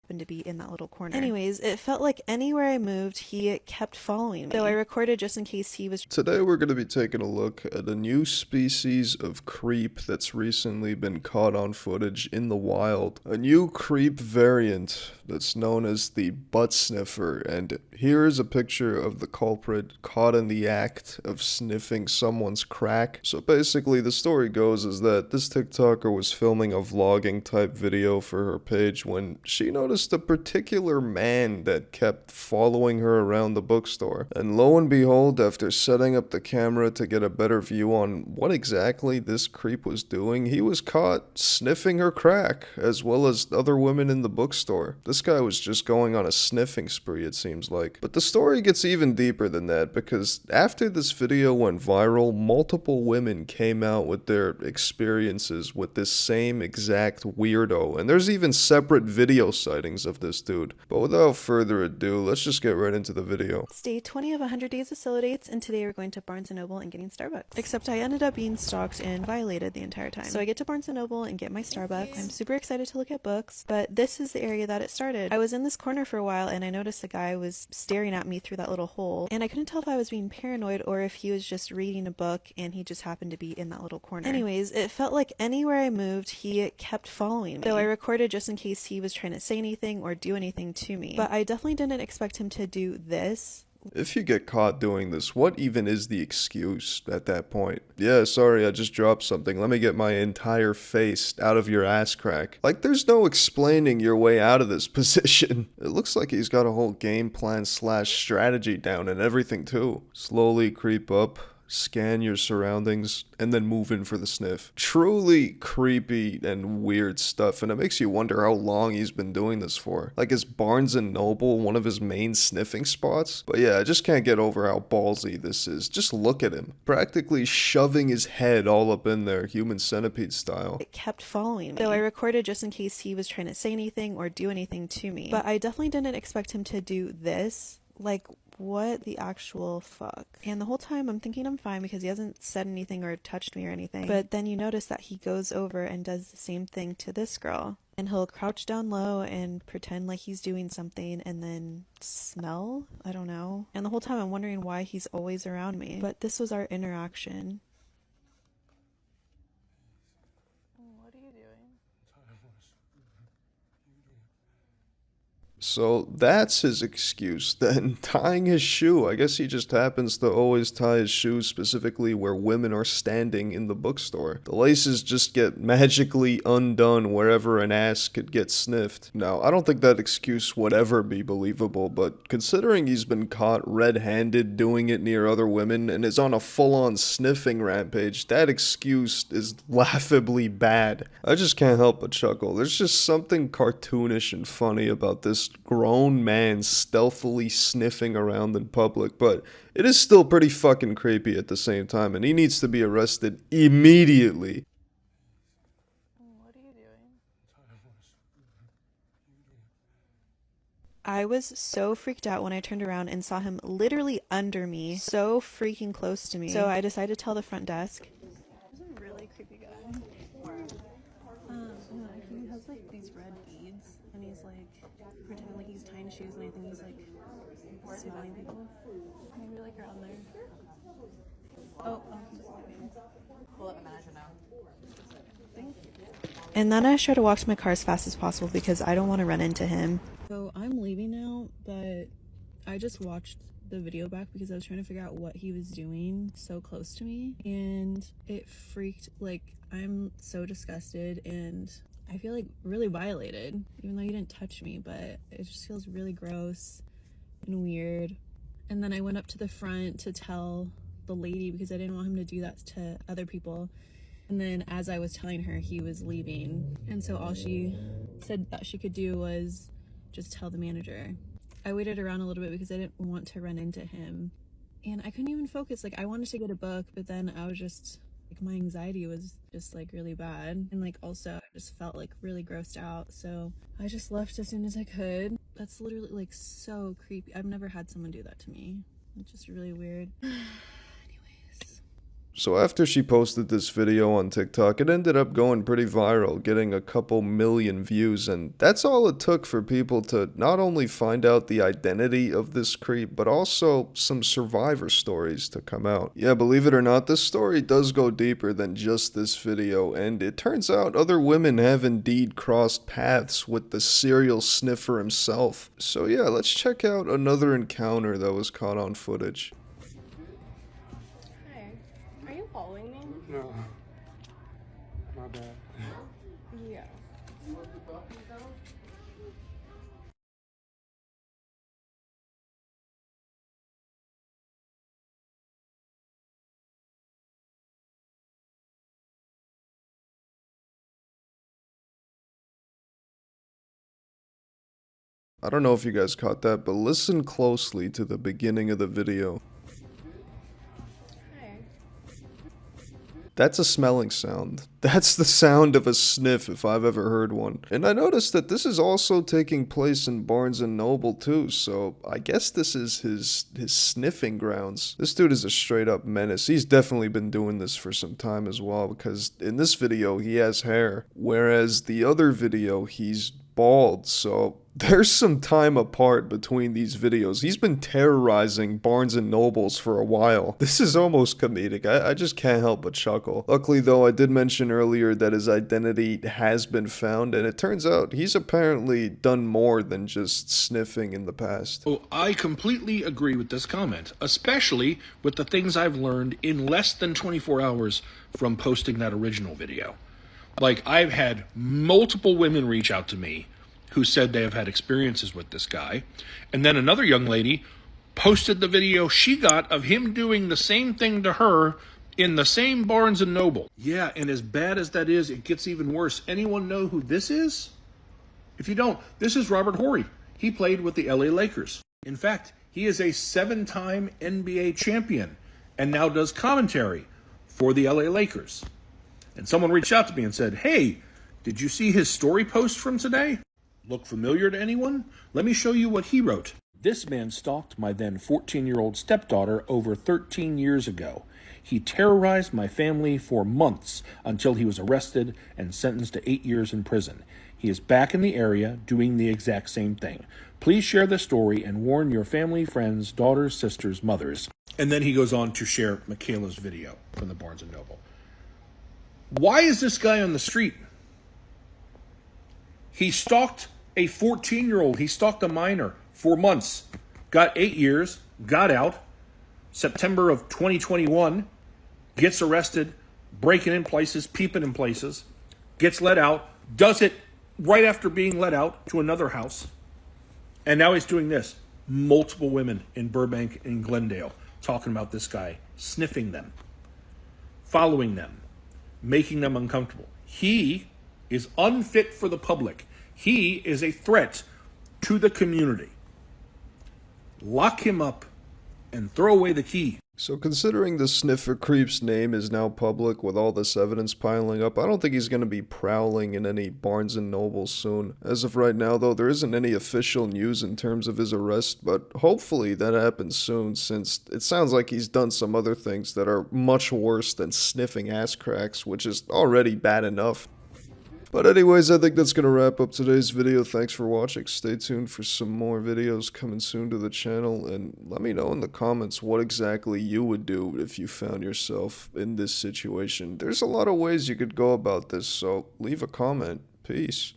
happened to be in that little corner. Anyways, it felt like anywhere I moved, he kept following me. So I recorded just in case he was. Today we're going to be taking a look at a new species of creep that's recently been caught on footage in the wild. A new creep variant that's known as the butt sniffer, and here is a picture of the culprit caught in the act of sniffing someone's crack. So basically the story goes is that this TikToker was filming a vlogging type video for her page when she noticed a particular man that kept following her around the bookstore. And lo and behold, after setting up the camera to get a better view on what exactly this creep was doing, he was caught sniffing her crack, as well as other women in the bookstore. This guy was just going on a sniffing spree, it seems like. But the story gets even deeper than that, because after this video went viral, multiple women came out with their experiences with this same exact weirdo, and there's even separate video sightings of this dude. But without further ado, let's just get right into the video. It's day 20 of 100 days of solo dates, and today we're going to Barnes & Noble and getting Starbucks. Except I ended up being stalked and violated the entire time. So I get to Barnes & Noble and get my Starbucks. I'm super excited to look at books, but this is the area that it started. I was in this corner for a while and I noticed a guy was staring at me through that little hole, and I couldn't tell if I was being paranoid or if he was just reading a book and he just happened to be in that little corner. Anyways, it felt like anywhere I moved, he kept following me. So I recorded just in case he was trying to say anything or do anything to me. But I definitely didn't expect him to do this. If you get caught doing this, what even is the excuse at that point? Yeah, sorry, I just dropped something. Let me get my entire face out of your ass crack. Like, there's no explaining your way out of this position. It looks like he's got a whole game plan slash strategy down and everything too. Slowly creep up, scan your surroundings, and then move in for the sniff. Truly creepy and weird stuff, and it makes you wonder how long he's been doing this for. Like, is Barnes & Noble one of his main sniffing spots? But yeah, I just can't get over how ballsy this is. Just look at him. Practically shoving his head all up in there, human centipede style. It kept following me. So I recorded just in case he was trying to say anything or do anything to me. But I definitely didn't expect him to do this. Like, what the actual fuck? And the whole time I'm thinking I'm fine because he hasn't said anything or touched me or anything. But then you notice that he goes over and does the same thing to this girl. And he'll crouch down low and pretend like he's doing something and then smell? I don't know. And the whole time I'm wondering why he's always around me. But this was our interaction. What are you doing? So that's his excuse then, tying his shoe. I guess he just happens to always tie his shoes specifically where women are standing in the bookstore. The laces just get magically undone wherever an ass could get sniffed. Now, I don't think that excuse would ever be believable, but considering he's been caught red-handed doing it near other women and is on a full-on sniffing rampage, that excuse is laughably bad. I just can't help but chuckle. There's just something cartoonish and funny about this grown man stealthily sniffing around in public, but it is still pretty fucking creepy at the same time, and he needs to be arrested immediately. What are you doing? I was so freaked out when I turned around and saw him literally under me, so freaking close to me. So I decided to tell the front desk. He's a really creepy guy. He has like these red beads, and he's like pretending like he's tying shoes, and I think he's like smelling people. Maybe like around there. Pull up a manager now. Thank you. And then I try to walk to my car as fast as possible because I don't want to run into him. So I'm leaving now, but I just watched the video back because I was trying to figure out what he was doing so close to me, and it freaked, like, I'm so disgusted and I feel like really violated, even though he didn't touch me, but it just feels really gross and weird. And then I went up to the front to tell the lady because I didn't want him to do that to other people. And then as I was telling her, he was leaving. And so all she said that she could do was just tell the manager. I waited around a little bit because I didn't want to run into him. And I couldn't even focus. Like, I wanted to get a book, but then I was just, like, my anxiety was just, like, really bad. And, like, also I just felt, like, really grossed out. So I just left as soon as I could. That's literally, like, so creepy. I've never had someone do that to me. It's just really weird. Anyways. So after she posted this video on TikTok, it ended up going pretty viral, getting a couple million views, and that's all it took for people to not only find out the identity of this creep, but also some survivor stories to come out. Yeah, believe it or not, this story does go deeper than just this video, and it turns out other women have indeed crossed paths with the serial sniffer himself. So yeah, let's check out another encounter that was caught on footage. Are you following me? No. My bad. Yeah. I don't know if you guys caught that, but listen closely to the beginning of the video. That's a smelling sound. That's the sound of a sniff if I've ever heard one. And I noticed that this is also taking place in Barnes & Noble too, so I guess this is his sniffing grounds. This dude is a straight up menace. He's definitely been doing this for some time as well, because in this video he has hair, whereas the other video he's bald, so there's some time apart between these videos. He's been terrorizing Barnes & Nobles for a while. This is almost comedic. I just can't help but chuckle. Luckily though, I did mention earlier that his identity has been found, and it turns out he's apparently done more than just sniffing in the past. Oh, I completely agree with this comment, especially with the things I've learned in less than 24 hours from posting that original video. Like, I've had multiple women reach out to me who said they have had experiences with this guy. And then another young lady posted the video she got of him doing the same thing to her in the same Barnes & Noble. Yeah, and as bad as that is, it gets even worse. Anyone know who this is? If you don't, this is Robert Horry. He played with the LA Lakers. In fact, he is a 7-time NBA champion and now does commentary for the LA Lakers. And someone reached out to me and said, "Hey, did you see his story post from today? Look familiar to anyone? Let me show you what he wrote. This man stalked my then 14-year-old stepdaughter over 13 years ago. He terrorized my family for months until he was arrested and sentenced to 8 years in prison. He is back in the area doing the exact same thing. Please share the story and warn your family, friends, daughters, sisters, mothers." And then he goes on to share Michaela's video from the Barnes & Noble. Why is this guy on the street? He stalked a 14-year-old. He stalked a minor for months. Got 8 years, got out. September of 2021, gets arrested, breaking in places, peeping in places, gets let out, does it right after being let out to another house. And now he's doing this. Multiple women in Burbank and Glendale talking about this guy, sniffing them, following them, making them uncomfortable. He is unfit for the public. He is a threat to the community. Lock him up and throw away the key. So considering the sniffer creep's name is now public with all this evidence piling up, I don't think he's going to be prowling in any Barnes & Nobles soon. As of right now though, there isn't any official news in terms of his arrest, but hopefully that happens soon, since it sounds like he's done some other things that are much worse than sniffing ass cracks, which is already bad enough. But anyways, I think that's going to wrap up today's video. Thanks for watching. Stay tuned for some more videos coming soon to the channel, and let me know in the comments what exactly you would do if you found yourself in this situation. There's a lot of ways you could go about this, so leave a comment. Peace.